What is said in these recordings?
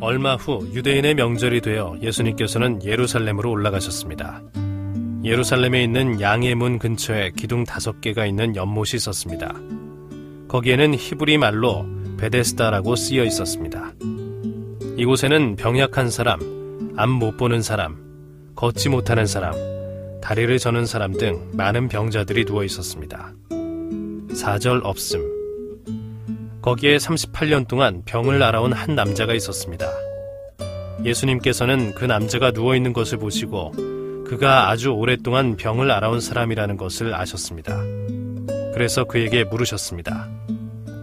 얼마 후 유대인의 명절이 되어 예수님께서는 예루살렘으로 올라가셨습니다. 예루살렘에 있는 양의 문 근처에 기둥 5개가 있는 연못이 있었습니다. 거기에는 히브리 말로 베데스다라고 쓰여 있었습니다. 이곳에는 병약한 사람, 앞 못 보는 사람, 걷지 못하는 사람, 다리를 저는 사람 등 많은 병자들이 누워 있었습니다. 4절 없음. 거기에 38년 동안 병을 앓아온 한 남자가 있었습니다. 예수님께서는 그 남자가 누워있는 것을 보시고 그가 아주 오랫동안 병을 앓아온 사람이라는 것을 아셨습니다. 그래서 그에게 물으셨습니다.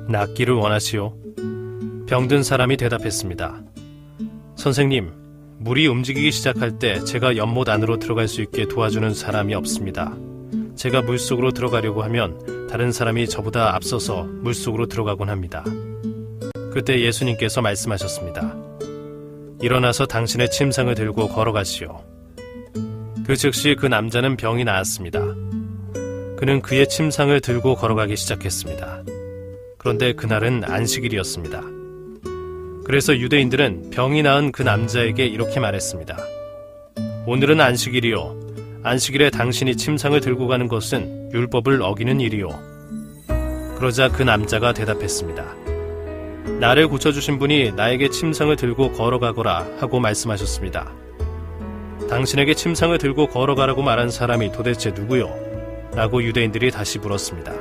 낫기를 원하시오? 병든 사람이 대답했습니다. 선생님, 물이 움직이기 시작할 때 제가 연못 안으로 들어갈 수 있게 도와주는 사람이 없습니다. 제가 물속으로 들어가려고 하면 다른 사람이 저보다 앞서서 물속으로 들어가곤 합니다. 그때 예수님께서 말씀하셨습니다. 일어나서 당신의 침상을 들고 걸어가시오. 그 즉시 그 남자는 병이 나았습니다. 그는 그의 침상을 들고 걸어가기 시작했습니다. 그런데 그날은 안식일이었습니다. 그래서 유대인들은 병이 나은 그 남자에게 이렇게 말했습니다. 오늘은 안식일이요. 안식일에 당신이 침상을 들고 가는 것은 율법을 어기는 일이요. 그러자 그 남자가 대답했습니다. 나를 고쳐주신 분이 나에게 침상을 들고 걸어가거라 하고 말씀하셨습니다. 당신에게 침상을 들고 걸어가라고 말한 사람이 도대체 누구요? 라고 유대인들이 다시 물었습니다.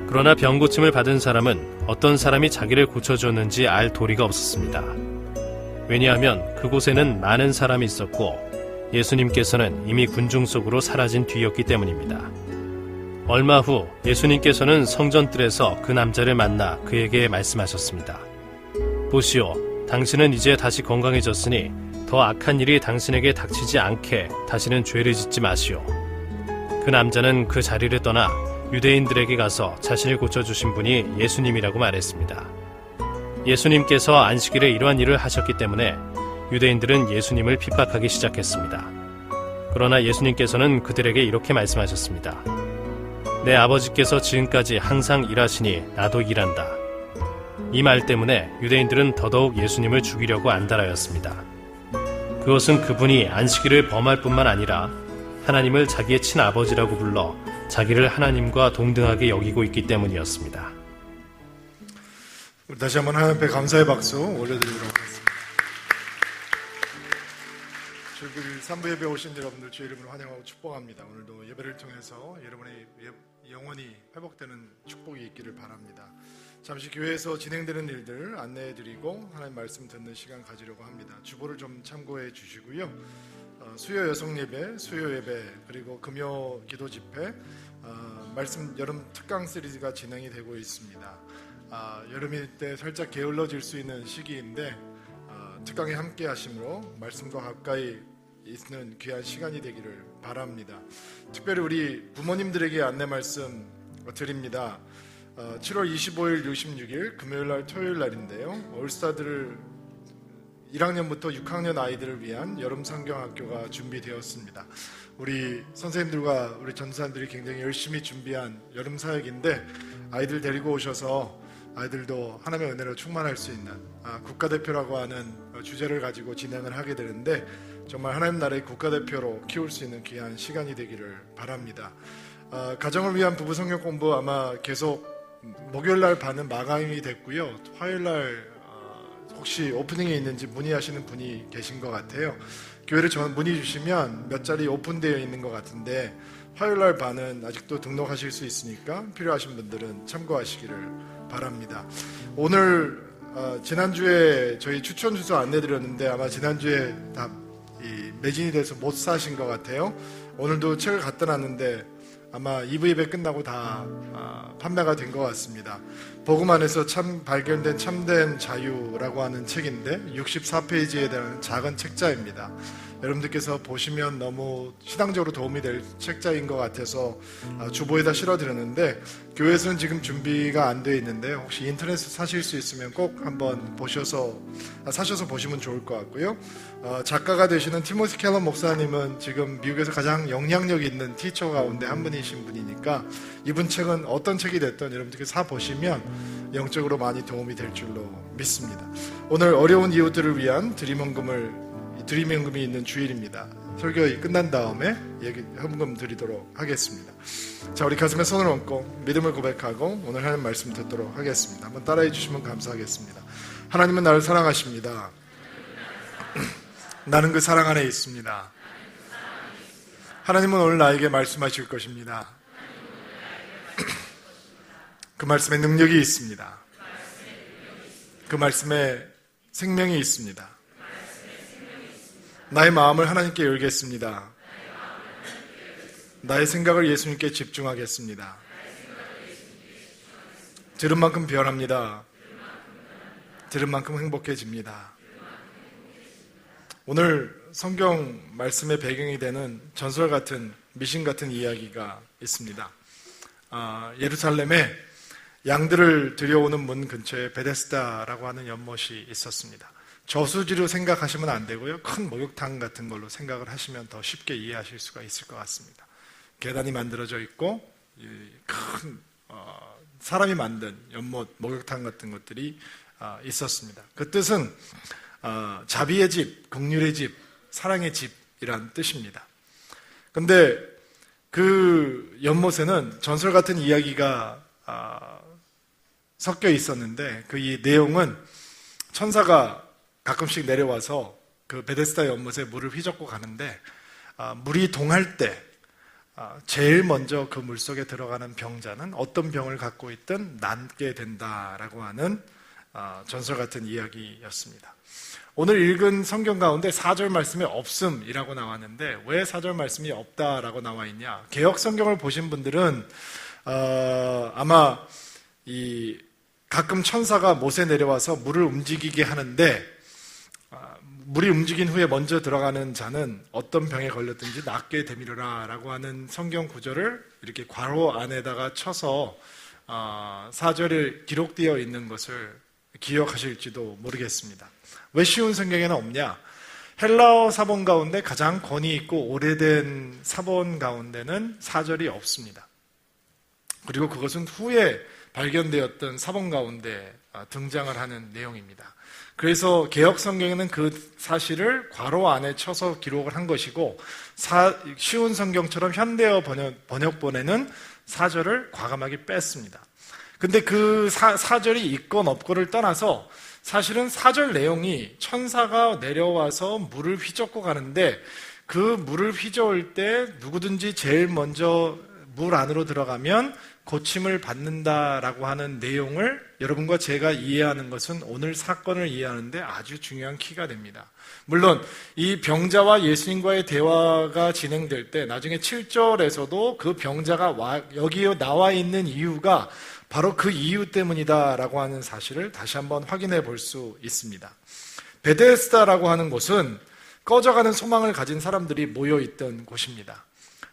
그러나 병 고침을 받은 사람은 어떤 사람이 자기를 고쳐줬는지 알 도리가 없었습니다. 왜냐하면 그곳에는 많은 사람이 있었고 예수님께서는 이미 군중 속으로 사라진 뒤였기 때문입니다. 얼마 후 예수님께서는 성전뜰에서 그 남자를 만나 그에게 말씀하셨습니다. 보시오, 당신은 이제 다시 건강해졌으니 더 악한 일이 당신에게 닥치지 않게 다시는 죄를 짓지 마시오. 그 남자는 그 자리를 떠나 유대인들에게 가서 자신을 고쳐주신 분이 예수님이라고 말했습니다. 예수님께서 안식일에 이러한 일을 하셨기 때문에 유대인들은 예수님을 핍박하기 시작했습니다. 그러나 예수님께서는 그들에게 이렇게 말씀하셨습니다. 내 아버지께서 지금까지 항상 일하시니 나도 일한다. 이 말 때문에 유대인들은 더더욱 예수님을 죽이려고 안달하였습니다. 그것은 그분이 안식일을 범할 뿐만 아니라 하나님을 자기의 친아버지라고 불러 자기를 하나님과 동등하게 여기고 있기 때문이었습니다. 우리 다시 한번 하나님 앞에 감사의 박수 올려드리도록 하겠습니다. 주일 3부 예배 오신 여러분들 주의 이름으로 환영하고 축복합니다. 오늘도 예배를 통해서 여러분의 영혼이 회복되는 축복이 있기를 바랍니다. 잠시 교회에서 진행되는 일들 안내해드리고 하나님 말씀 듣는 시간 가지려고 합니다. 주보를 좀 참고해 주시고요. 수요 여성 예배, 수요 예배, 그리고 금요 기도 집회, 말씀 여름 특강 시리즈가 진행이 되고 있습니다. 여름일 때 살짝 게을러질 수 있는 시기인데 특강에 함께 하심으로 말씀과 가까이 있는 귀한 시간이 되기를 바랍니다. 특별히 우리 부모님들에게 안내 말씀 드립니다. 7월 25일, 26일 금요일날 토요일날인데요. 올스타들을 1학년부터 6학년 아이들을 위한 여름 성경학교가 준비되었습니다. 우리 선생님들과 우리 전사님들이 굉장히 열심히 준비한 여름 사역인데 아이들 데리고 오셔서 아이들도 하나님의 은혜로 충만할 수 있는 국가대표라고 하는 주제를 가지고 진행을 하게 되는데 정말 하나님 나라의 국가대표로 키울 수 있는 귀한 시간이 되기를 바랍니다. 가정을 위한 부부 성경 공부 아마 계속 목요일날 반은 마감이 됐고요. 화요일날 혹시 오프닝이 있는지 문의하시는 분이 계신 것 같아요. 교회를 문의 주시면 몇 자리 오픈되어 있는 것 같은데 화요일날 반은 아직도 등록하실 수 있으니까 필요하신 분들은 참고하시기를 바랍니다. 오늘 지난주에 저희 추천 주소 안내드렸는데 아마 지난주에 다 매진이 돼서 못 사신 것 같아요. 오늘도 책을 갖다 놨는데 아마 2부 예배 끝나고 다 판매가 된 것 같습니다. 복음 안에서 발견된 참된 자유라고 하는 책인데 64페이지에 대한 작은 책자입니다. 여러분들께서 보시면 너무 시당적으로 도움이 될 책자인 것 같아서 주보에다 실어드렸는데 교회에서는 지금 준비가 안 되어 있는데 혹시 인터넷에서 사실 수 있으면 꼭 한번 사셔서 보시면 좋을 것 같고요. 작가가 되시는 티모시 켈러 목사님은 지금 미국에서 가장 영향력 있는 티처 가운데 한 분이신 분이니까 이분 책은 어떤 책이 됐든 여러분들께서 사보시면 영적으로 많이 도움이 될 줄로 믿습니다. 오늘 어려운 이웃들을 위한 드림연금이 있는 주일입니다. 설교 끝난 다음에 헌금 드리도록 하겠습니다. 자, 우리 가슴에 손을 얹고 믿음을 고백하고 오늘 하는 말씀 듣도록 하겠습니다. 한번 따라해 주시면 감사하겠습니다. 하나님은 나를 사랑하십니다. 나는 그 사랑 안에 있습니다. 하나님은 오늘 나에게 말씀하실 것입니다. 그 말씀에 능력이 있습니다. 그 말씀에 생명이 있습니다. 나의 마음을 하나님께 열겠습니다. 나의 생각을 예수님께 집중하겠습니다. 들은 만큼 변합니다. 들은 만큼 행복해집니다. 오늘 성경 말씀의 배경이 되는 전설 같은 미신 같은 이야기가 있습니다. 예루살렘에 양들을 들여오는 문 근처에 베데스다라고 하는 연못이 있었습니다. 저수지로 생각하시면 안 되고요. 큰 목욕탕 같은 걸로 생각을 하시면 더 쉽게 이해하실 수가 있을 것 같습니다. 계단이 만들어져 있고 큰 사람이 만든 연못, 목욕탕 같은 것들이 있었습니다. 그 뜻은 자비의 집, 긍휼의 집, 사랑의 집이란 뜻입니다. 근데 그 연못에는 전설 같은 이야기가 섞여 있었는데 그 이 내용은 천사가 가끔씩 내려와서 그 베데스다 연못에 물을 휘젓고 가는데 물이 동할 때 제일 먼저 그 물속에 들어가는 병자는 어떤 병을 갖고 있든 낫게 된다라고 하는 전설 같은 이야기였습니다. 오늘 읽은 성경 가운데 4절 말씀에 없음이라고 나왔는데 왜 4절 말씀이 없다라고 나와 있냐? 개역 성경을 보신 분들은 아마 가끔 천사가 못에 내려와서 물을 움직이게 하는데 물이 움직인 후에 먼저 들어가는 자는 어떤 병에 걸렸든지 낫게 되미르라 라고 하는 성경 구절을 이렇게 괄호 안에다가 쳐서 4절에 기록되어 있는 것을 기억하실지도 모르겠습니다. 왜 쉬운 성경에는 없냐? 헬라어 사본 가운데 가장 권위 있고 오래된 사본 가운데는 4절이 없습니다. 그리고 그것은 후에 발견되었던 사본 가운데 등장을 하는 내용입니다. 그래서 개역 성경에는 그 사실을 괄호 안에 쳐서 기록을 한 것이고 쉬운 성경처럼 현대어 번역본에는 4절을 과감하게 뺐습니다. 근데 그 4절이 있건 없건을 떠나서 사실은 4절 내용이 천사가 내려와서 물을 휘젓고 가는데 그 물을 휘저을 때 누구든지 제일 먼저 물 안으로 들어가면 고침을 받는다라고 하는 내용을 여러분과 제가 이해하는 것은 오늘 사건을 이해하는데 아주 중요한 키가 됩니다. 물론 이 병자와 예수님과의 대화가 진행될 때 나중에 7절에서도 그 병자가 여기에 나와 있는 이유가 바로 그 이유 때문이다라고 하는 사실을 다시 한번 확인해 볼 수 있습니다. 베데스다라고 하는 곳은 꺼져가는 소망을 가진 사람들이 모여있던 곳입니다.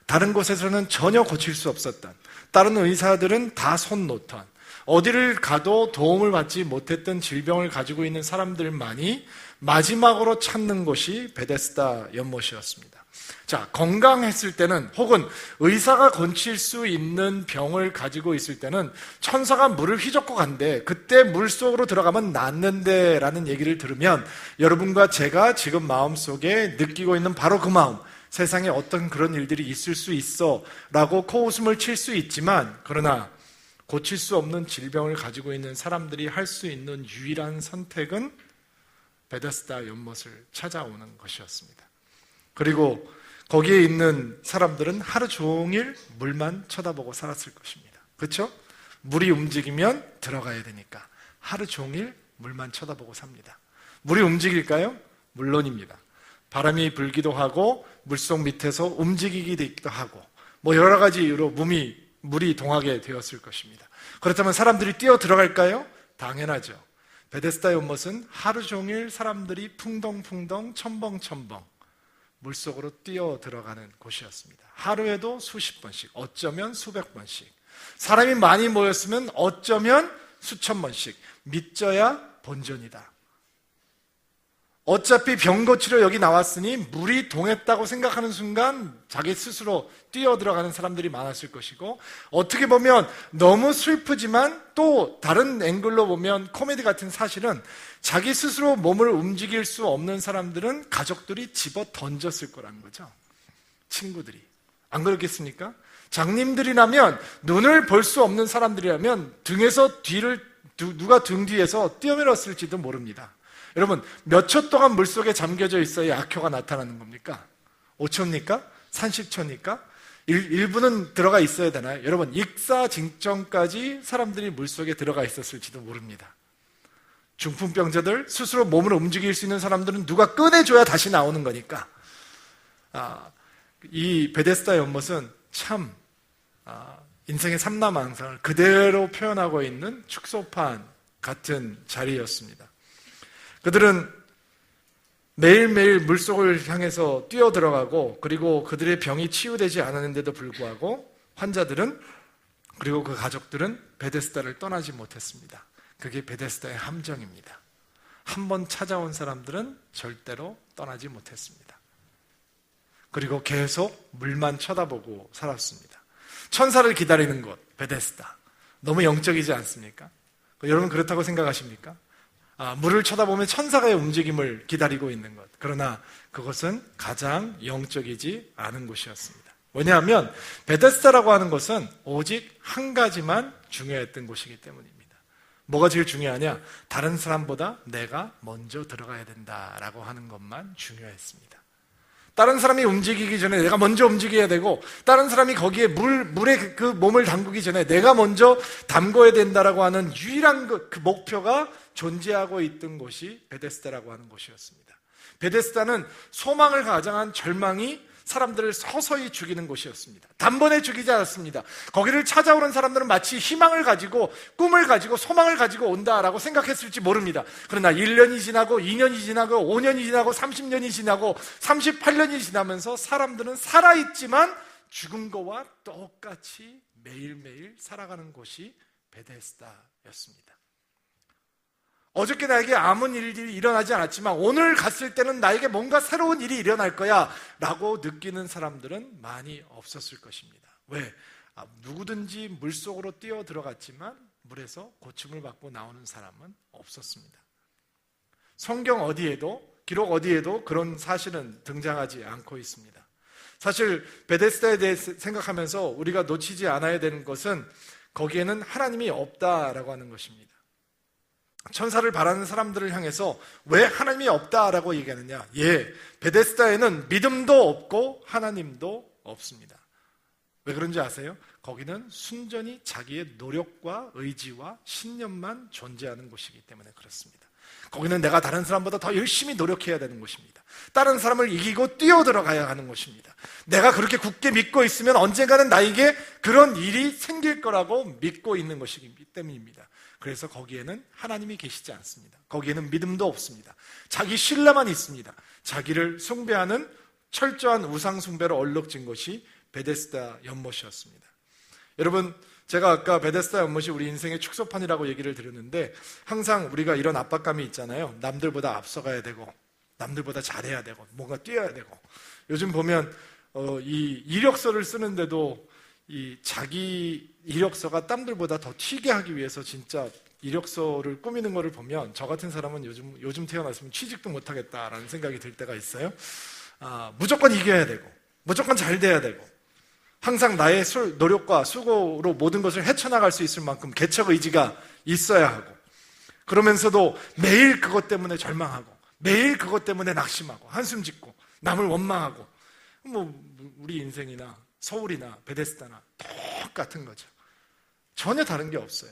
다른 곳에서는 전혀 고칠 수 없었던, 다른 의사들은 다 손 놓던, 어디를 가도 도움을 받지 못했던 질병을 가지고 있는 사람들만이 마지막으로 찾는 곳이 베데스다 연못이었습니다. 자, 건강했을 때는 혹은 의사가 고칠 수 있는 병을 가지고 있을 때는 천사가 물을 휘젓고 간대. 그때 물속으로 들어가면 낫는데 라는 얘기를 들으면 여러분과 제가 지금 마음속에 느끼고 있는 바로 그 마음, 세상에 어떤 그런 일들이 있을 수 있어 라고 코웃음을 칠 수 있지만 그러나 고칠 수 없는 질병을 가지고 있는 사람들이 할 수 있는 유일한 선택은 베데스다 연못을 찾아오는 것이었습니다. 그리고 거기에 있는 사람들은 하루 종일 물만 쳐다보고 살았을 것입니다. 그렇죠? 물이 움직이면 들어가야 되니까 하루 종일 물만 쳐다보고 삽니다. 물이 움직일까요? 물론입니다. 바람이 불기도 하고 물속 밑에서 움직이기도 하고 뭐 여러 가지 이유로 물이 동하게 되었을 것입니다. 그렇다면 사람들이 뛰어 들어갈까요? 당연하죠. 베데스다 연못은 하루 종일 사람들이 풍덩풍덩 첨벙첨벙 물속으로 뛰어 들어가는 곳이었습니다. 하루에도 수십 번씩, 어쩌면 수백 번씩. 사람이 많이 모였으면 어쩌면 수천 번씩. 믿져야 본전이다. 어차피 병 고치러 여기 나왔으니 물이 동했다고 생각하는 순간 자기 스스로 뛰어들어가는 사람들이 많았을 것이고, 어떻게 보면 너무 슬프지만 또 다른 앵글로 보면 코미디 같은 사실은 자기 스스로 몸을 움직일 수 없는 사람들은 가족들이 집어 던졌을 거라는 거죠. 친구들이. 안 그렇겠습니까? 장님들이라면, 눈을 볼 수 없는 사람들이라면 등에서 누가 등 뒤에서 뛰어밀었을지도 모릅니다. 여러분, 몇 초 동안 물속에 잠겨져 있어야 악효가 나타나는 겁니까? 5초입니까? 30초입니까? 1분은 들어가 있어야 되나요? 여러분, 익사 직전까지 사람들이 물속에 들어가 있었을지도 모릅니다. 중풍병자들, 스스로 몸을 움직일 수 있는 사람들은 누가 꺼내줘야 다시 나오는 거니까. 이 베데스다 연못은 참 인생의 삼라망상을 그대로 표현하고 있는 축소판 같은 자리였습니다. 그들은 매일매일 물속을 향해서 뛰어들어가고, 그리고 그들의 병이 치유되지 않았는데도 불구하고 환자들은, 그리고 그 가족들은 베데스다를 떠나지 못했습니다. 그게 베데스다의 함정입니다. 한번 찾아온 사람들은 절대로 떠나지 못했습니다. 그리고 계속 물만 쳐다보고 살았습니다. 천사를 기다리는 곳, 베데스다. 너무 영적이지 않습니까? 여러분 그렇다고 생각하십니까? 물을 쳐다보면 천사의 움직임을 기다리고 있는 것. 그러나 그것은 가장 영적이지 않은 곳이었습니다. 왜냐하면 베데스다라고 하는 것은 오직 한 가지만 중요했던 곳이기 때문입니다. 뭐가 제일 중요하냐? 다른 사람보다 내가 먼저 들어가야 된다라고 하는 것만 중요했습니다. 다른 사람이 움직이기 전에 내가 먼저 움직여야 되고, 다른 사람이 거기에 물에 그 몸을 담그기 전에 내가 먼저 담궈야 된다라고 하는 유일한 그 목표가 존재하고 있던 곳이 베데스다라고 하는 곳이었습니다. 베데스다는 소망을 가장한 절망이 사람들을 서서히 죽이는 곳이었습니다. 단번에 죽이지 않았습니다. 거기를 찾아오는 사람들은 마치 희망을 가지고, 꿈을 가지고, 소망을 가지고 온다라고 생각했을지 모릅니다. 그러나 1년이 지나고 2년이 지나고 5년이 지나고 30년이 지나고 38년이 지나면서 사람들은 살아있지만 죽은 거와 똑같이 매일매일 살아가는 곳이 베데스다였습니다. 어저께 나에게 아무 일이 일어나지 않았지만 오늘 갔을 때는 나에게 뭔가 새로운 일이 일어날 거야 라고 느끼는 사람들은 많이 없었을 것입니다. 왜? 누구든지 물속으로 뛰어 들어갔지만 물에서 고침을 받고 나오는 사람은 없었습니다. 성경 어디에도, 기록 어디에도 그런 사실은 등장하지 않고 있습니다. 사실 베데스다에 대해 생각하면서 우리가 놓치지 않아야 되는 것은 거기에는 하나님이 없다라고 하는 것입니다. 천사를 바라는 사람들을 향해서 왜 하나님이 없다라고 얘기하느냐? 베데스다에는 믿음도 없고 하나님도 없습니다. 왜 그런지 아세요? 거기는 순전히 자기의 노력과 의지와 신념만 존재하는 곳이기 때문에 그렇습니다. 거기는 내가 다른 사람보다 더 열심히 노력해야 되는 곳입니다. 다른 사람을 이기고 뛰어들어가야 하는 곳입니다. 내가 그렇게 굳게 믿고 있으면 언젠가는 나에게 그런 일이 생길 거라고 믿고 있는 것이기 때문입니다. 그래서 거기에는 하나님이 계시지 않습니다. 거기에는 믿음도 없습니다. 자기 신뢰만 있습니다. 자기를 숭배하는 철저한 우상 숭배로 얼룩진 것이 베데스다 연못이었습니다. 여러분, 제가 아까 베데스다 연못이 우리 인생의 축소판이라고 얘기를 드렸는데, 항상 우리가 이런 압박감이 있잖아요. 남들보다 앞서가야 되고, 남들보다 잘해야 되고, 뭔가 뛰어야 되고. 요즘 보면 이 이력서를 쓰는데도 이 자기 이력서가 남들보다 더 튀게 하기 위해서 진짜 이력서를 꾸미는 거를 보면 저 같은 사람은 요즘 태어났으면 취직도 못하겠다라는 생각이 들 때가 있어요. 무조건 이겨야 되고, 무조건 잘 돼야 되고, 항상 나의 노력과 수고로 모든 것을 헤쳐나갈 수 있을 만큼 개척 의지가 있어야 하고, 그러면서도 매일 그것 때문에 절망하고, 매일 그것 때문에 낙심하고, 한숨 짓고, 남을 원망하고, 우리 인생이나 서울이나 베데스다나 똑같은 거죠. 전혀 다른 게 없어요.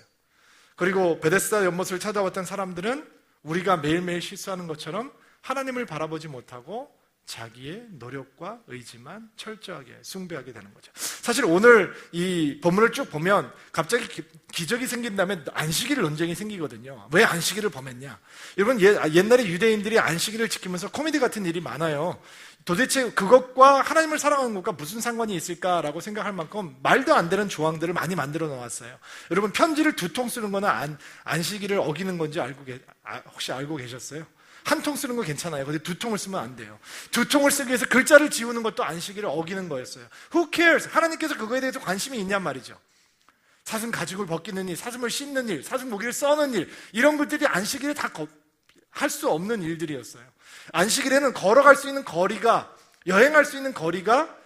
그리고 베데스다 연못을 찾아왔던 사람들은 우리가 매일매일 실수하는 것처럼 하나님을 바라보지 못하고 자기의 노력과 의지만 철저하게 숭배하게 되는 거죠. 사실 오늘 이 본문을 쭉 보면 갑자기 기적이 생긴다면 안식일을 논쟁이 생기거든요. 왜 안식일을 범했냐? 여러분, 옛날에 유대인들이 안식일을 지키면서 코미디 같은 일이 많아요. 도대체 그것과 하나님을 사랑하는 것과 무슨 상관이 있을까라고 생각할 만큼 말도 안 되는 조항들을 많이 만들어 놓았어요. 여러분, 편지를 2통 쓰는 거는 안식일을 어기는 건지 혹시 알고 계셨어요? 한 통 쓰는 거 괜찮아요. 근데 두 통을 쓰면 안 돼요. 두 통을 쓰기 위해서 글자를 지우는 것도 안식일을 어기는 거였어요. Who cares? 하나님께서 그거에 대해서 관심이 있냔 말이죠. 사슴 가죽을 벗기는 일, 사슴을 씻는 일, 사슴 모기를 써는 일, 이런 것들이 안식일에 다 할 수 없는 일들이었어요. 안식일에는 걸어갈 수 있는 거리가, 여행할 수 있는 거리가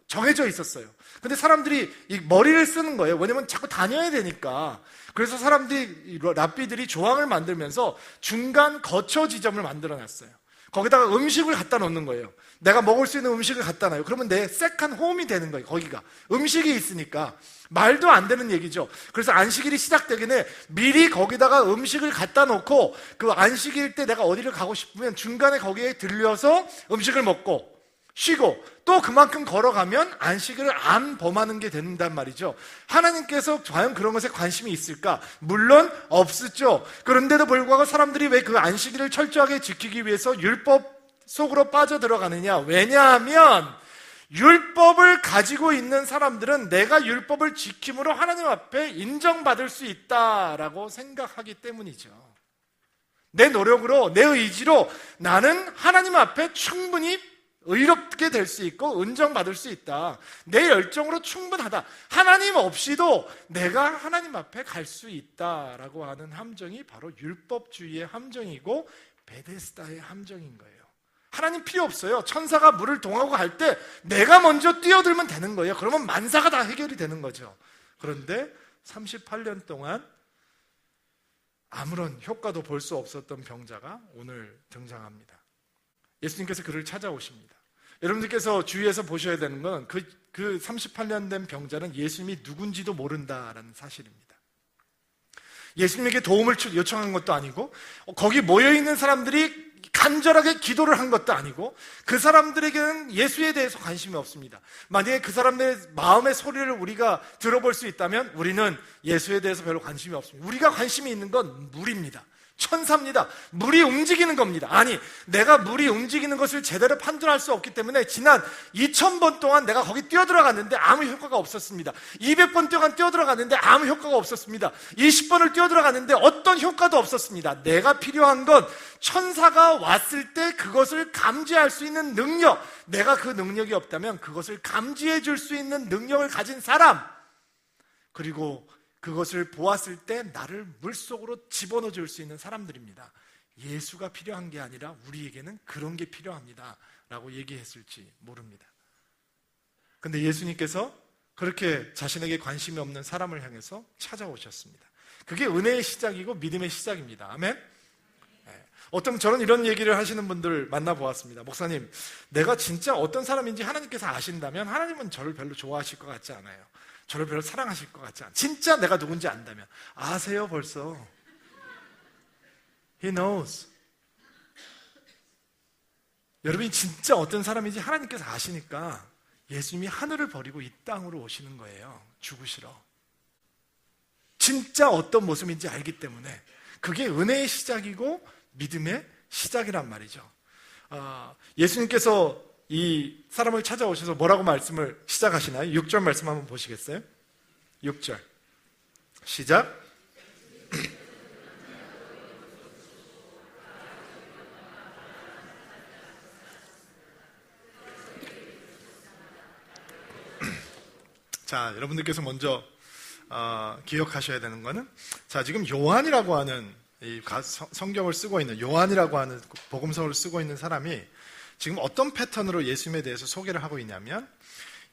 정해져 있었어요. 근데 사람들이 이 머리를 쓰는 거예요. 왜냐면 자꾸 다녀야 되니까. 그래서 사람들이, 랍비들이 조항을 만들면서 중간 거처 지점을 만들어 놨어요. 거기다가 음식을 갖다 놓는 거예요. 내가 먹을 수 있는 음식을 갖다 놔요. 그러면 내 세컨 홈이 되는 거예요. 거기가 음식이 있으니까. 말도 안 되는 얘기죠. 그래서 안식일이 시작되기 전에 미리 거기다가 음식을 갖다 놓고 그 안식일 때 내가 어디를 가고 싶으면 중간에 거기에 들려서 음식을 먹고 쉬고 또 그만큼 걸어가면 안식일을 안 범하는 게 된단 말이죠. 하나님께서 과연 그런 것에 관심이 있을까? 물론 없었죠. 그런데도 불구하고 사람들이 왜 그 안식일을 철저하게 지키기 위해서 율법 속으로 빠져들어가느냐? 왜냐하면 율법을 가지고 있는 사람들은 내가 율법을 지킴으로 하나님 앞에 인정받을 수 있다라고 생각하기 때문이죠. 내 노력으로, 내 의지로 나는 하나님 앞에 충분히 의롭게 될 수 있고 인정받을 수 있다. 내 열정으로 충분하다. 하나님 없이도 내가 하나님 앞에 갈 수 있다라고 하는 함정이 바로 율법주의의 함정이고 베데스다의 함정인 거예요. 하나님 필요 없어요. 천사가 물을 동하고 갈 때 내가 먼저 뛰어들면 되는 거예요. 그러면 만사가 다 해결이 되는 거죠. 그런데 38년 동안 아무런 효과도 볼 수 없었던 병자가 오늘 등장합니다. 예수님께서 그를 찾아오십니다. 여러분들께서 주위에서 보셔야 되는 건 그 38년 된 병자는 예수님이 누군지도 모른다라는 사실입니다. 예수님에게 도움을 요청한 것도 아니고 거기 모여있는 사람들이 간절하게 기도를 한 것도 아니고 그 사람들에게는 예수에 대해서 관심이 없습니다. 만약에 그 사람들의 마음의 소리를 우리가 들어볼 수 있다면 우리는 예수에 대해서 별로 관심이 없습니다. 우리가 관심이 있는 건 물입니다. 천사입니다. 물이 움직이는 겁니다. 아니, 내가 물이 움직이는 것을 제대로 판단할 수 없기 때문에 지난 2000번 동안 내가 거기 뛰어들어갔는데 아무 효과가 없었습니다. 200번 동안 뛰어들어갔는데 아무 효과가 없었습니다. 20번을 뛰어들어갔는데 어떤 효과도 없었습니다. 내가 필요한 건 천사가 왔을 때 그것을 감지할 수 있는 능력, 내가 그 능력이 없다면 그것을 감지해 줄 수 있는 능력을 가진 사람, 그리고 그것을 보았을 때 나를 물속으로 집어넣어 줄 수 있는 사람들입니다. 예수가 필요한 게 아니라 우리에게는 그런 게 필요합니다 라고 얘기했을지 모릅니다. 근데 예수님께서 그렇게 자신에게 관심이 없는 사람을 향해서 찾아오셨습니다. 그게 은혜의 시작이고 믿음의 시작입니다. 아멘? 어떤 저는 이런 얘기를 하시는 분들 만나보았습니다. 목사님, 내가 진짜 어떤 사람인지 하나님께서 아신다면 하나님은 저를 별로 좋아하실 것 같지 않아요. 저를 별로 사랑하실 것 같지 않아요. 진짜 내가 누군지 안다면. 아세요 벌써. He knows. 여러분이 진짜 어떤 사람인지 하나님께서 아시니까 예수님이 하늘을 버리고 이 땅으로 오시는 거예요. 죽으시러. 진짜 어떤 모습인지 알기 때문에 그게 은혜의 시작이고 믿음의 시작이란 말이죠. 예수님께서 이 사람을 찾아오셔서 뭐라고 말씀을 시작하시나요? 6절 말씀 한번 보시겠어요? 6절 시작. 자, 여러분들께서 먼저 기억하셔야 되는 거는, 자, 지금 요한이라고 하는 이 성경을 쓰고 있는, 요한이라고 하는 복음서를 쓰고 있는 사람이 지금 어떤 패턴으로 예수님에 대해서 소개를 하고 있냐면,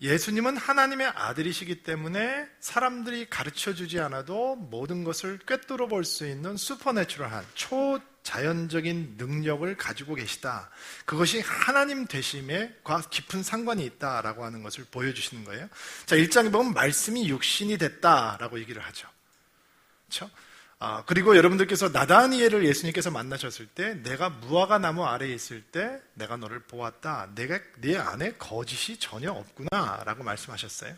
예수님은 하나님의 아들이시기 때문에 사람들이 가르쳐주지 않아도 모든 것을 꿰뚫어 볼 수 있는 슈퍼내추럴한 초자연적인 능력을 가지고 계시다. 그것이 하나님 되심과 깊은 상관이 있다라고 하는 것을 보여주시는 거예요. 자, 1장에 보면 말씀이 육신이 됐다라고 얘기를 하죠. 그렇죠? 그리고 여러분들께서 나다니엘을 예수님께서 만나셨을 때, 내가 무화과 나무 아래에 있을 때 내가 너를 보았다. 네 안에 거짓이 전혀 없구나 라고 말씀하셨어요.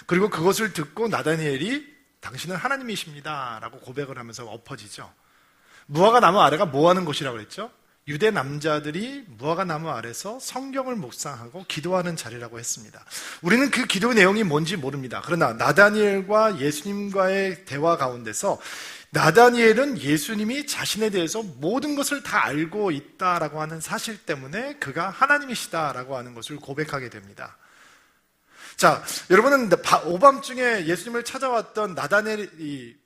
그리고 그것을 듣고 나다니엘이 당신은 하나님이십니다 라고 고백을 하면서 엎어지죠. 무화과 나무 아래가 뭐 하는 곳이라고 그랬죠? 유대 남자들이 무화과 나무 아래서 성경을 묵상하고 기도하는 자리라고 했습니다. 우리는 그 기도 내용이 뭔지 모릅니다. 그러나 나다니엘과 예수님과의 대화 가운데서 나다니엘은 예수님이 자신에 대해서 모든 것을 다 알고 있다라고 하는 사실 때문에 그가 하나님이시다라고 하는 것을 고백하게 됩니다. 자, 여러분은 오밤중에 예수님을 찾아왔던 나다니엘이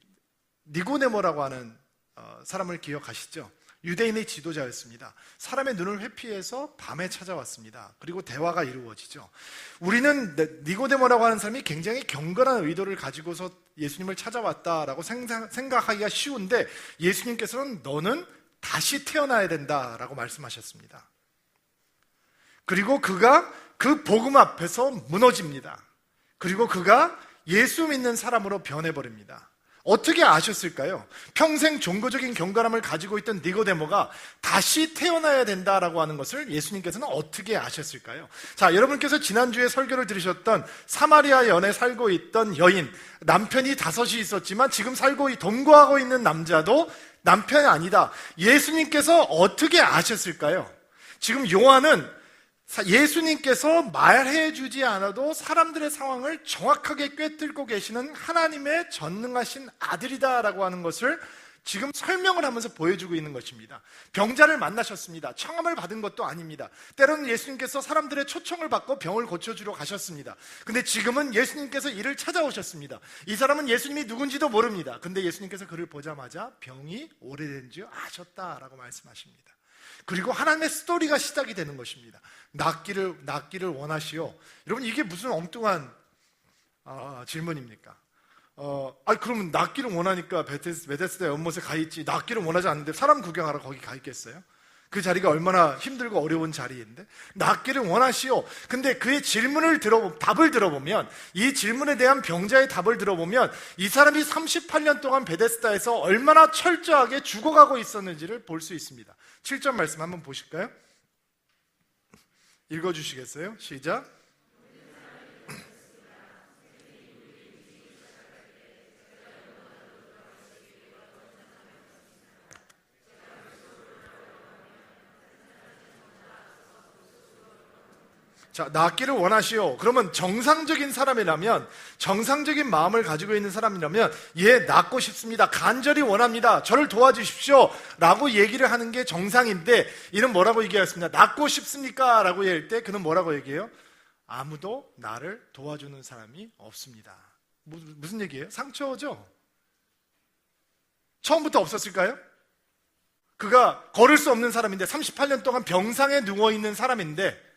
니고데모라고 하는 사람을 기억하시죠? 유대인의 지도자였습니다. 사람의 눈을 회피해서 밤에 찾아왔습니다. 그리고 대화가 이루어지죠. 우리는 니고데모라고 하는 사람이 굉장히 경건한 의도를 가지고서 예수님을 찾아왔다라고 생각하기가 쉬운데 예수님께서는 너는 다시 태어나야 된다라고 말씀하셨습니다. 그리고 그가 그 복음 앞에서 무너집니다. 그리고 그가 예수 믿는 사람으로 변해버립니다. 어떻게 아셨을까요? 평생 종교적인 경건함을 가지고 있던 니고데모가 다시 태어나야 된다라고 하는 것을 예수님께서는 어떻게 아셨을까요? 자, 여러분께서 지난주에 설교를 들으셨던 사마리아 연에 살고 있던 여인, 남편이 5이 있었지만 지금 동거하고 있는 남자도 남편이 아니다. 예수님께서 어떻게 아셨을까요? 지금 요한은 예수님께서 말해주지 않아도 사람들의 상황을 정확하게 꿰뚫고 계시는 하나님의 전능하신 아들이다라고 하는 것을 지금 설명을 하면서 보여주고 있는 것입니다. 병자를 만나셨습니다. 청함을 받은 것도 아닙니다. 때로는 예수님께서 사람들의 초청을 받고 병을 고쳐주러 가셨습니다. 근데 지금은 예수님께서 이를 찾아오셨습니다. 이 사람은 예수님이 누군지도 모릅니다. 근데 예수님께서 그를 보자마자 병이 오래된 줄 아셨다라고 말씀하십니다. 그리고 하나님의 스토리가 시작이 되는 것입니다. 낫기를 원하시오. 여러분, 이게 무슨 엉뚱한 질문입니까? 그러면 낫기를 원하니까 베데스다 연못에 가 있지, 낫기를 원하지 않는데 사람 구경하러 거기 가 있겠어요? 그 자리가 얼마나 힘들고 어려운 자리인데 낫기를 원하시오. 근데 그의 답을 들어보면, 이 질문에 대한 병자의 답을 들어보면 이 사람이 38년 동안 베데스다에서 얼마나 철저하게 죽어가고 있었는지를 볼 수 있습니다. 7절 말씀 한번 보실까요? 읽어주시겠어요? 시작. 자, 낫기를 원하시오. 그러면 정상적인 사람이라면, 정상적인 마음을 가지고 있는 사람이라면, 낫고 싶습니다. 간절히 원합니다. 저를 도와주십시오. 라고 얘기를 하는 게 정상인데, 이는 뭐라고 얘기했습니다. 낫고 싶습니까? 라고 얘기할 때 그는 뭐라고 얘기해요? 아무도 나를 도와주는 사람이 없습니다. 무슨 얘기예요? 상처죠? 처음부터 없었을까요? 그가 걸을 수 없는 사람인데, 38년 동안 병상에 누워있는 사람인데,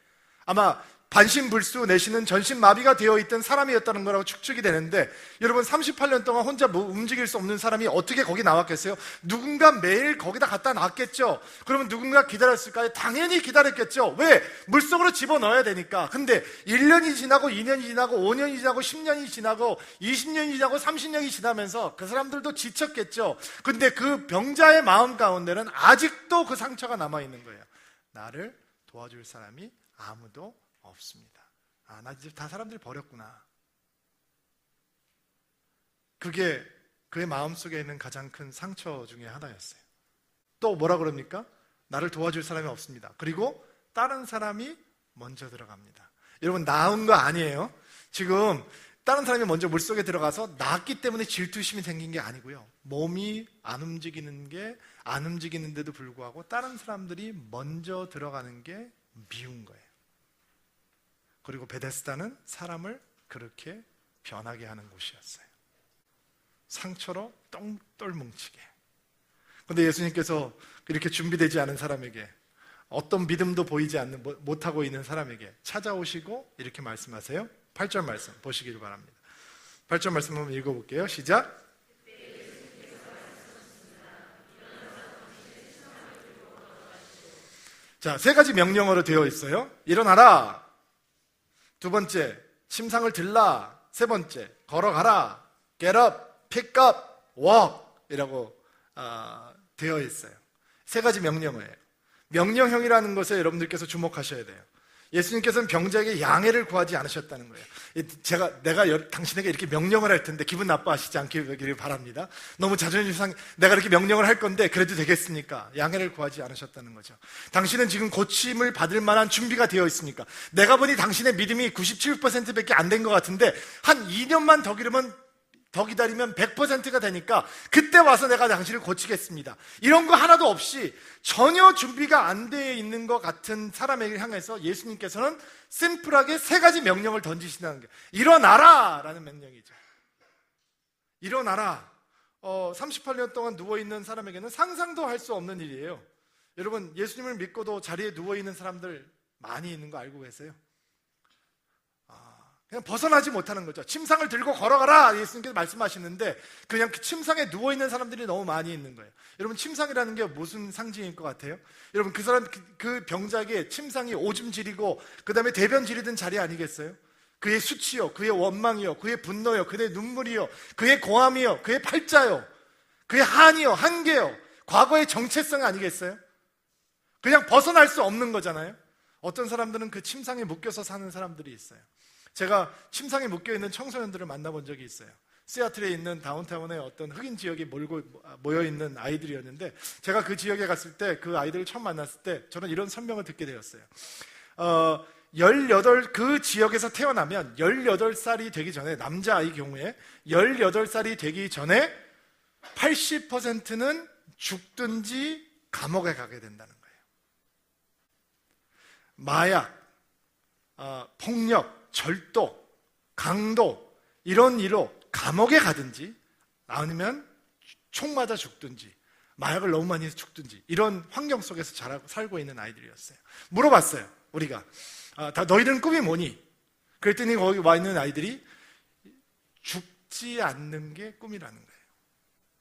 아마 반신불수 내지는 전신마비가 되어 있던 사람이었다는 거라고 추측이 되는데, 여러분 38년 동안 혼자 움직일 수 없는 사람이 어떻게 거기 나왔겠어요? 누군가 매일 거기다 갖다 놨겠죠. 그러면 누군가 기다렸을까요? 당연히 기다렸겠죠. 왜? 물속으로 집어넣어야 되니까. 근데 1년이 지나고 2년이 지나고 5년이 지나고 10년이 지나고 20년이 지나고 30년이 지나면서 그 사람들도 지쳤겠죠. 근데 그 병자의 마음 가운데는 아직도 그 상처가 남아있는 거예요. 나를 도와줄 사람이 아무도 없습니다. 나 이제 다 사람들이 버렸구나. 그게 그의 마음속에 있는 가장 큰 상처 중에 하나였어요. 또 뭐라 그럽니까? 나를 도와줄 사람이 없습니다. 그리고 다른 사람이 먼저 들어갑니다. 여러분, 나은 거 아니에요. 지금 다른 사람이 먼저 물속에 들어가서 나았기 때문에 질투심이 생긴 게 아니고요. 몸이 안 움직이는데도 불구하고 다른 사람들이 먼저 들어가는 게 미운 거예요. 그리고 베데스다는 사람을 그렇게 변하게 하는 곳이었어요. 상처로 똘똘 뭉치게. 그런데 예수님께서 이렇게 준비되지 않은 사람에게, 어떤 믿음도 보이지 못하고 있는 사람에게 찾아오시고 이렇게 말씀하세요. 8절 말씀 보시길 바랍니다. 8절 말씀 한번 읽어볼게요. 시작. 자, 3가지 명령어로 되어 있어요. 일어나라. 2번째, 침상을 들라. 3번째, 걸어가라. Get up, pick up, walk 이라고 되어 있어요. 3가지 명령어예요. 명령형이라는 것에 여러분들께서 주목하셔야 돼요. 예수님께서는 병자에게 양해를 구하지 않으셨다는 거예요. 내가 당신에게 이렇게 명령을 할 텐데 기분 나빠하시지 않기를 바랍니다. 너무 자존심 상해. 내가 이렇게 명령을 할 건데 그래도 되겠습니까? 양해를 구하지 않으셨다는 거죠. 당신은 지금 고침을 받을 만한 준비가 되어 있습니까? 내가 보니 당신의 믿음이 97%밖에 안 된 것 같은데 한 2년만 더 기다리면 100%가 되니까 그때 와서 내가 당신을 고치겠습니다. 이런 거 하나도 없이 전혀 준비가 안 돼 있는 것 같은 사람에게 향해서 예수님께서는 심플하게 3가지 명령을 던지신다는 거예요. 일어나라! 라는 명령이죠. 일어나라. 38년 동안 누워있는 사람에게는 상상도 할 수 없는 일이에요. 여러분, 예수님을 믿고도 자리에 누워있는 사람들 많이 있는 거 알고 계세요? 그냥 벗어나지 못하는 거죠. 침상을 들고 걸어가라 예수님께서 말씀하시는데 그냥 그 침상에 누워있는 사람들이 너무 많이 있는 거예요. 여러분, 침상이라는 게 무슨 상징일 것 같아요? 여러분, 그 사람, 그 병자에게 침상이 오줌 지리고 그 다음에 대변 지리던 자리 아니겠어요? 그의 수치요, 그의 원망이요, 그의 분노요, 그의 눈물이요, 그의 고함이요, 그의 팔자요, 그의 한이요, 한계요, 과거의 정체성 아니겠어요? 그냥 벗어날 수 없는 거잖아요. 어떤 사람들은 그 침상에 묶여서 사는 사람들이 있어요. 제가 침상에 묶여있는 청소년들을 만나본 적이 있어요. 시애틀에 있는 다운타운의 어떤 흑인 지역에 모여있는 아이들이었는데 제가 그 지역에 갔을 때 그 아이들을 처음 만났을 때 저는 이런 설명을 듣게 되었어요. 그 지역에서 태어나면 18살이 되기 전에, 남자아이 경우에 18살이 되기 전에 80%는 죽든지 감옥에 가게 된다는 거예요. 마약, 폭력, 절도, 강도 이런 일로 감옥에 가든지 아니면 총 맞아 죽든지 마약을 너무 많이 해서 죽든지 이런 환경 속에서 살고 있는 아이들이었어요. 물어봤어요. 우리가 너희들은 꿈이 뭐니? 그랬더니 거기 와 있는 아이들이 죽지 않는 게 꿈이라는 거예요.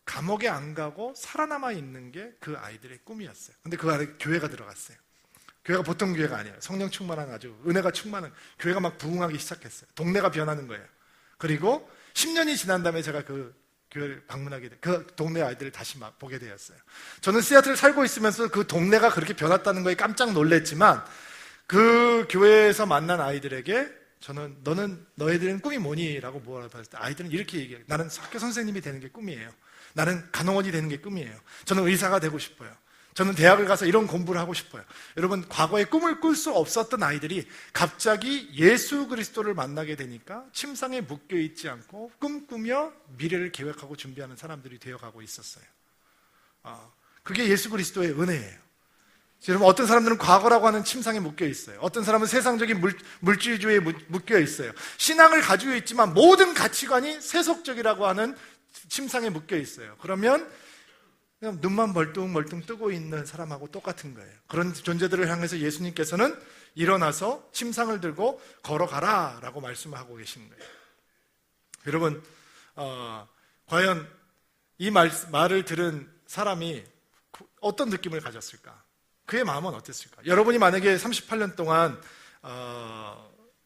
감옥에 안 가고 살아남아 있는 게 그 아이들의 꿈이었어요. 근데 그 안에 교회가 들어갔어요. 교회가 보통 교회가 아니에요. 성령 충만한 아주 은혜가 충만한 교회가 막 부흥하기 시작했어요. 동네가 변하는 거예요. 그리고 10년이 지난 다음에 제가 그 교회를 방문하게 돼. 그 동네 아이들을 다시 막 보게 되었어요. 저는 시애틀을 살고 있으면서 그 동네가 그렇게 변했다는 거에 깜짝 놀랐지만 그 교회에서 만난 아이들에게 저는 너희들은 꿈이 뭐니? 라고 물어봤을 때 아이들은 이렇게 얘기해요. 나는 학교 선생님이 되는 게 꿈이에요. 나는 간호원이 되는 게 꿈이에요. 저는 의사가 되고 싶어요. 저는 대학을 가서 이런 공부를 하고 싶어요. 여러분, 과거에 꿈을 꿀 수 없었던 아이들이 갑자기 예수 그리스도를 만나게 되니까 침상에 묶여있지 않고 꿈꾸며 미래를 계획하고 준비하는 사람들이 되어가고 있었어요. 그게 예수 그리스도의 은혜예요. 여러분, 어떤 사람들은 과거라고 하는 침상에 묶여있어요. 어떤 사람은 세상적인 물질주의에 묶여있어요. 신앙을 가지고 있지만 모든 가치관이 세속적이라고 하는 침상에 묶여있어요. 그러면 그냥 눈만 멀뚱멀뚱 뜨고 있는 사람하고 똑같은 거예요. 그런 존재들을 향해서 예수님께서는 일어나서 침상을 들고 걸어가라 라고 말씀하고 계신 거예요. 여러분, 과연 이 말을 들은 사람이 어떤 느낌을 가졌을까? 그의 마음은 어땠을까? 여러분이 만약에 38년 동안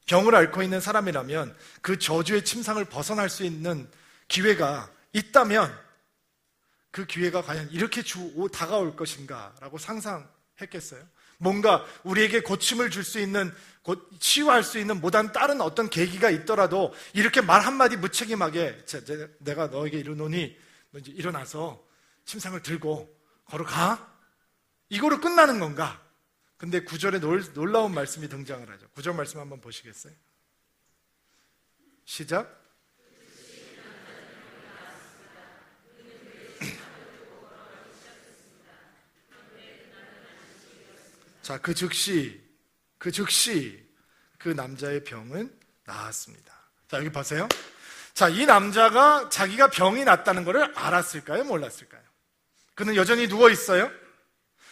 병을 앓고 있는 사람이라면 그 저주의 침상을 벗어날 수 있는 기회가 있다면 그 기회가 과연 이렇게 다가올 것인가 라고 상상했겠어요? 뭔가 우리에게 고침을 줄 수 있는, 치유할 수 있는 다른 어떤 계기가 있더라도 이렇게 말 한마디 무책임하게 내가 너에게 이르노니 너 이제 일어나서 침상을 들고 걸어가? 이거로 끝나는 건가? 근데 9절에 놀라운 말씀이 등장을 하죠. 9절 말씀 한번 보시겠어요? 시작. 자, 그 즉시 그 남자의 병은 나았습니다. 자, 여기 보세요. 자, 이 남자가 자기가 병이 났다는 것을 알았을까요? 몰랐을까요? 그는 여전히 누워 있어요.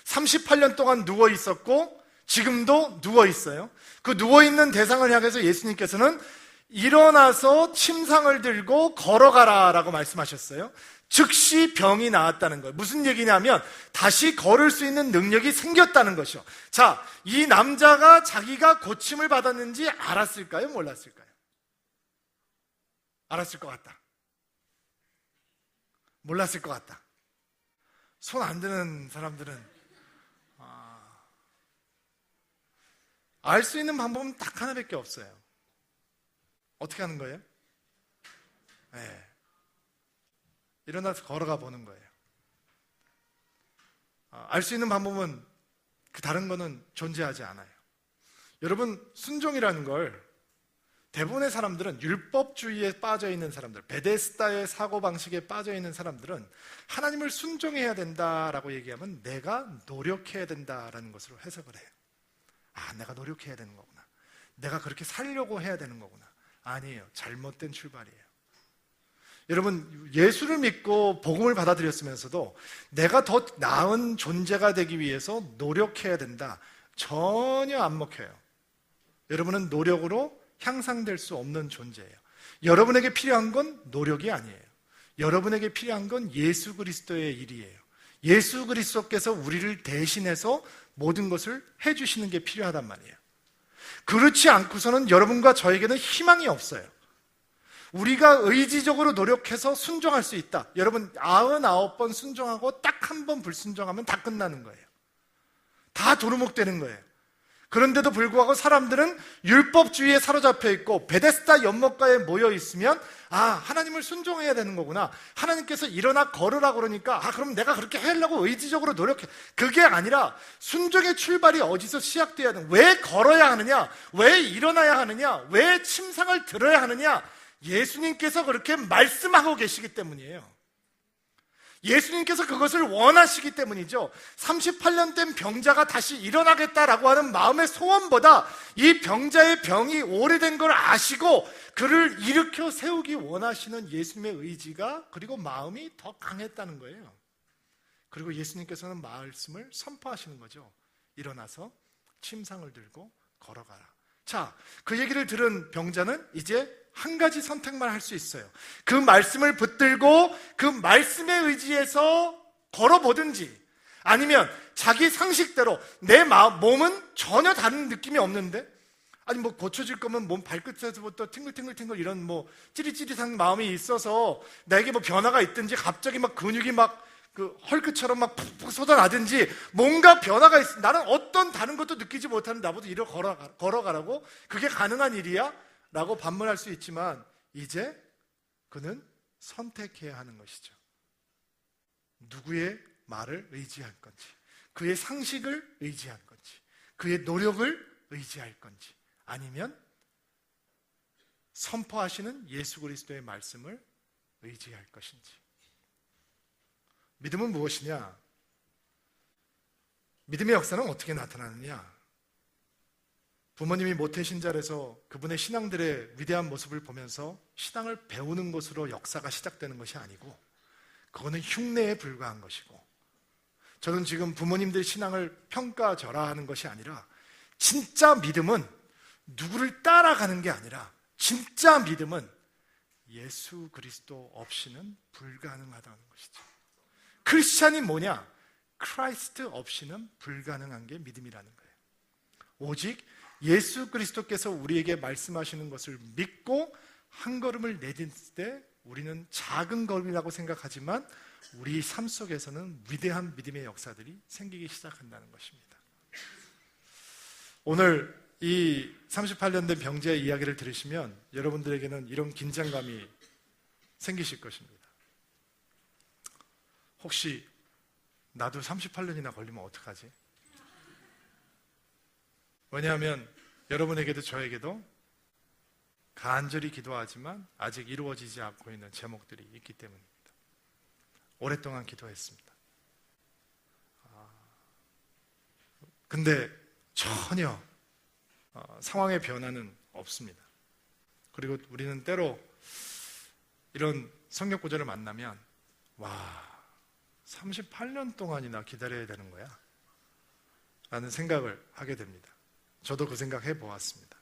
38년 동안 누워 있었고 지금도 누워 있어요. 그 누워 있는 대상을 향해서 예수님께서는 일어나서 침상을 들고 걸어가라라고 말씀하셨어요. 즉시 병이 나았다는 거예요. 무슨 얘기냐면 다시 걸을 수 있는 능력이 생겼다는 것이요. 자, 이 남자가 자기가 고침을 받았는지 알았을까요? 몰랐을까요? 알았을 것 같다. 몰랐을 것 같다. 손 안 드는 사람들은 알 수 있는 방법은 딱 하나밖에 없어요. 어떻게 하는 거예요? 네. 일어나서 걸어가 보는 거예요. 알 수 있는 방법은 그 다른 거는 존재하지 않아요. 여러분, 순종이라는 걸 대부분의 사람들은 율법주의에 빠져있는 사람들, 베데스다의 사고방식에 빠져있는 사람들은 하나님을 순종해야 된다라고 얘기하면 내가 노력해야 된다라는 것으로 해석을 해요. 내가 노력해야 되는 거구나. 내가 그렇게 살려고 해야 되는 거구나. 아니에요. 잘못된 출발이에요. 여러분, 예수를 믿고 복음을 받아들였으면서도 내가 더 나은 존재가 되기 위해서 노력해야 된다. 전혀 안 먹혀요. 여러분은 노력으로 향상될 수 없는 존재예요. 여러분에게 필요한 건 노력이 아니에요. 여러분에게 필요한 건 예수 그리스도의 일이에요. 예수 그리스도께서 우리를 대신해서 모든 것을 해주시는 게 필요하단 말이에요. 그렇지 않고서는 여러분과 저에게는 희망이 없어요. 우리가 의지적으로 노력해서 순종할 수 있다. 여러분, 99번 순종하고 딱 한 번 불순종하면 다 끝나는 거예요. 다 도루묵되는 거예요. 그런데도 불구하고 사람들은 율법주의에 사로잡혀 있고 베데스다 연못가에 모여 있으면 하나님을 순종해야 되는 거구나. 하나님께서 일어나 걸으라 그러니까 그럼 내가 그렇게 하려고 의지적으로 노력해. 그게 아니라 순종의 출발이 어디서 시작돼야 되는, 왜 걸어야 하느냐, 왜 일어나야 하느냐, 왜 침상을 들어야 하느냐, 예수님께서 그렇게 말씀하고 계시기 때문이에요. 예수님께서 그것을 원하시기 때문이죠. 38년 된 병자가 다시 일어나겠다라고 하는 마음의 소원보다 이 병자의 병이 오래된 걸 아시고 그를 일으켜 세우기 원하시는 예수님의 의지가, 그리고 마음이 더 강했다는 거예요. 그리고 예수님께서는 말씀을 선포하시는 거죠. 일어나서 침상을 들고 걸어가라. 자, 그 얘기를 들은 병자는 이제 한 가지 선택만 할 수 있어요. 그 말씀을 붙들고 그 말씀에 의지해서 걸어보든지, 아니면 자기 상식대로 내 몸은 전혀 다른 느낌이 없는데, 고쳐질 거면 몸 발끝에서부터 팅글팅글팅글 이런 찌릿찌릿한 마음이 있어서 내게 변화가 있든지, 갑자기 근육이 헐크처럼 푹푹 쏟아나든지 뭔가 변화가 있어. 나는 어떤 다른 것도 느끼지 못하는 나보다 이리 걸어가라고? 그게 가능한 일이야? 라고 반문할 수 있지만, 이제 그는 선택해야 하는 것이죠. 누구의 말을 의지할 건지, 그의 상식을 의지할 건지, 그의 노력을 의지할 건지, 아니면 선포하시는 예수 그리스도의 말씀을 의지할 것인지. 믿음은 무엇이냐? 믿음의 역사는 어떻게 나타나느냐? 부모님이 모태신자라서 그분의 신앙들의 위대한 모습을 보면서 신앙을 배우는 것으로 역사가 시작되는 것이 아니고, 그거는 흉내에 불과한 것이고, 저는 지금 부모님들 신앙을 평가절하하는 것이 아니라, 진짜 믿음은 누구를 따라가는 게 아니라, 진짜 믿음은 예수 그리스도 없이는 불가능하다는 것이죠. 크리스찬이 뭐냐? 크라이스트 없이는 불가능한 게 믿음이라는 거예요. 오직 예수 그리스도께서 우리에게 말씀하시는 것을 믿고 한 걸음을 내딛을 때 우리는 작은 걸음이라고 생각하지만 우리 삶 속에서는 위대한 믿음의 역사들이 생기기 시작한다는 것입니다. 오늘 이 38년 된 병자의 이야기를 들으시면 여러분들에게는 이런 긴장감이 생기실 것입니다. 혹시 나도 38년이나 걸리면 어떡하지? 왜냐하면 여러분에게도 저에게도 간절히 기도하지만 아직 이루어지지 않고 있는 제목들이 있기 때문입니다. 오랫동안 기도했습니다. 근데 전혀 상황의 변화는 없습니다. 그리고 우리는 때로 이런 성경 구절을 만나면 38년 동안이나 기다려야 되는 거야? 라는 생각을 하게 됩니다. 저도 그 생각 해보았습니다.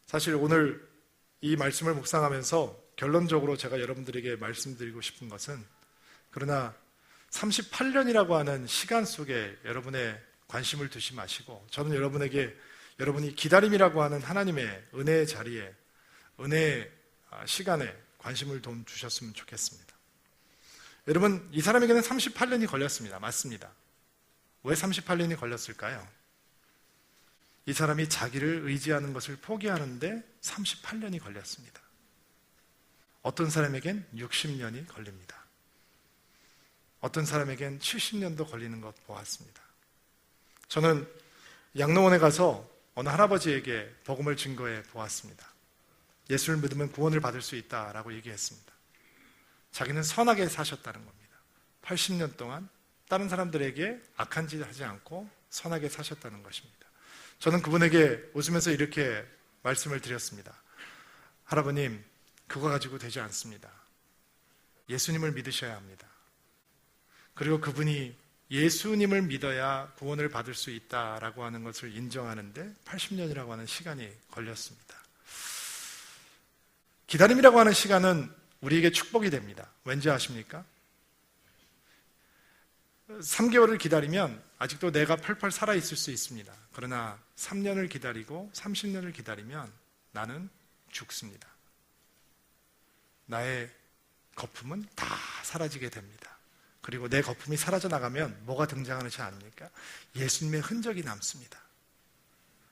사실 오늘 이 말씀을 묵상하면서 결론적으로 제가 여러분들에게 말씀드리고 싶은 것은, 그러나 38년이라고 하는 시간 속에 여러분의 관심을 두지 마시고, 저는 여러분에게 여러분이 기다림이라고 하는 하나님의 은혜의 자리에, 은혜의 시간에 관심을 좀 주셨으면 좋겠습니다. 여러분, 이 사람에게는 38년이 걸렸습니다. 맞습니다. 왜 38년이 걸렸을까요? 이 사람이 자기를 의지하는 것을 포기하는데 38년이 걸렸습니다. 어떤 사람에겐 60년이 걸립니다. 어떤 사람에겐 70년도 걸리는 것 보았습니다. 저는 양로원에 가서 어느 할아버지에게 복음을 증거해 보았습니다. 예수를 믿으면 구원을 받을 수 있다라고 얘기했습니다. 자기는 선하게 사셨다는 겁니다. 80년 동안 다른 사람들에게 악한 짓 하지 않고 선하게 사셨다는 것입니다. 저는 그분에게 웃으면서 이렇게 말씀을 드렸습니다. 할아버님, 그거 가지고 되지 않습니다. 예수님을 믿으셔야 합니다. 그리고 그분이 예수님을 믿어야 구원을 받을 수 있다라고 하는 것을 인정하는데 80년이라고 하는 시간이 걸렸습니다. 기다림이라고 하는 시간은 우리에게 축복이 됩니다. 왠지 아십니까? 3개월을 기다리면 아직도 내가 펄펄 살아있을 수 있습니다. 그러나 3년을 기다리고 30년을 기다리면 나는 죽습니다. 나의 거품은 다 사라지게 됩니다. 그리고 내 거품이 사라져 나가면 뭐가 등장하는지 아닙니까? 예수님의 흔적이 남습니다.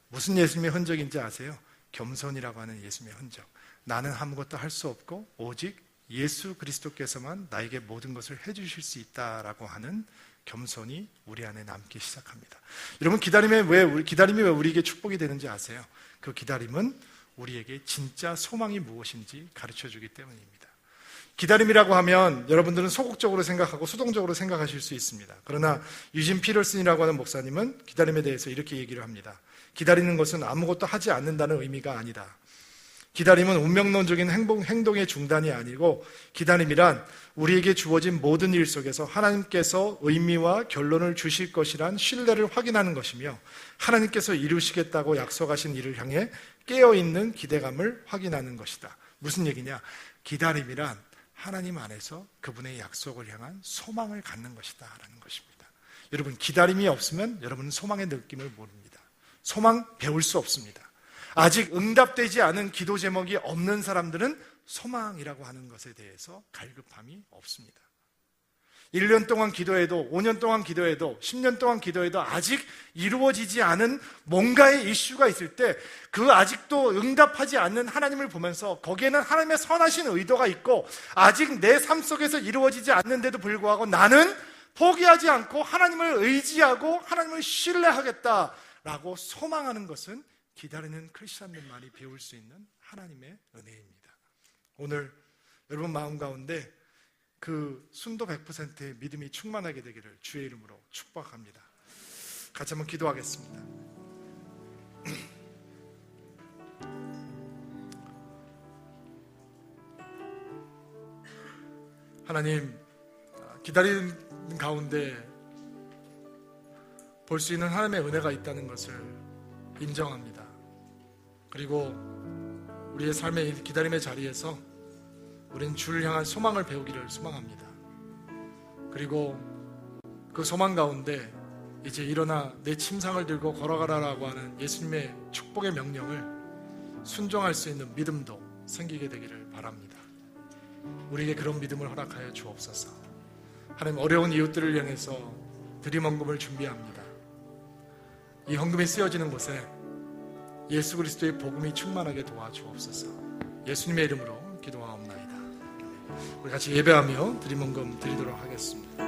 무슨 예수님의 흔적인지 아세요? 겸손이라고 하는 예수님의 흔적. 나는 아무것도 할 수 없고 오직 예수 그리스도께서만 나에게 모든 것을 해주실 수 있다라고 하는 겸손이 우리 안에 남기 시작합니다. 여러분, 기다림이 왜 우리에게 축복이 되는지 아세요? 그 기다림은 우리에게 진짜 소망이 무엇인지 가르쳐주기 때문입니다. 기다림이라고 하면 여러분들은 소극적으로 생각하고 수동적으로 생각하실 수 있습니다. 그러나 유진 피터슨이라고 하는 목사님은 기다림에 대해서 이렇게 얘기를 합니다. 기다리는 것은 아무것도 하지 않는다는 의미가 아니다. 기다림은 운명론적인 행동의 중단이 아니고, 기다림이란 우리에게 주어진 모든 일 속에서 하나님께서 의미와 결론을 주실 것이란 신뢰를 확인하는 것이며, 하나님께서 이루시겠다고 약속하신 일을 향해 깨어있는 기대감을 확인하는 것이다. 무슨 얘기냐? 기다림이란 하나님 안에서 그분의 약속을 향한 소망을 갖는 것이다 라는 것입니다. 여러분, 기다림이 없으면 여러분은 소망의 느낌을 모릅니다. 소망 배울 수 없습니다. 아직 응답되지 않은 기도 제목이 없는 사람들은 소망이라고 하는 것에 대해서 갈급함이 없습니다. 1년 동안 기도해도, 5년 동안 기도해도, 10년 동안 기도해도 아직 이루어지지 않은 뭔가의 이슈가 있을 때, 그 아직도 응답하지 않는 하나님을 보면서 거기에는 하나님의 선하신 의도가 있고 아직 내 삶 속에서 이루어지지 않는데도 불구하고 나는 포기하지 않고 하나님을 의지하고 하나님을 신뢰하겠다라고 소망하는 것은 기다리는 크리스찬들만이 배울 수 있는 하나님의 은혜입니다. 오늘 여러분 마음 가운데 그 순도 100%의 믿음이 충만하게 되기를 주의 이름으로 축복합니다. 같이 한번 기도하겠습니다. 하나님, 기다리는 가운데 볼 수 있는 하나님의 은혜가 있다는 것을 인정합니다. 그리고 우리의 삶의 기다림의 자리에서 우리는 주를 향한 소망을 배우기를 소망합니다. 그리고 그 소망 가운데 이제 일어나 내 침상을 들고 걸어가라라고 하는 예수님의 축복의 명령을 순종할 수 있는 믿음도 생기게 되기를 바랍니다. 우리에게 그런 믿음을 허락하여 주옵소서. 하나님, 어려운 이웃들을 향해서 드림 헌금을 준비합니다. 이 헌금이 쓰여지는 곳에 예수 그리스도의 복음이 충만하게 도와주옵소서. 예수님의 이름으로 기도하옵나이다. 우리 같이 예배하며 드림 헌금 드리도록 하겠습니다.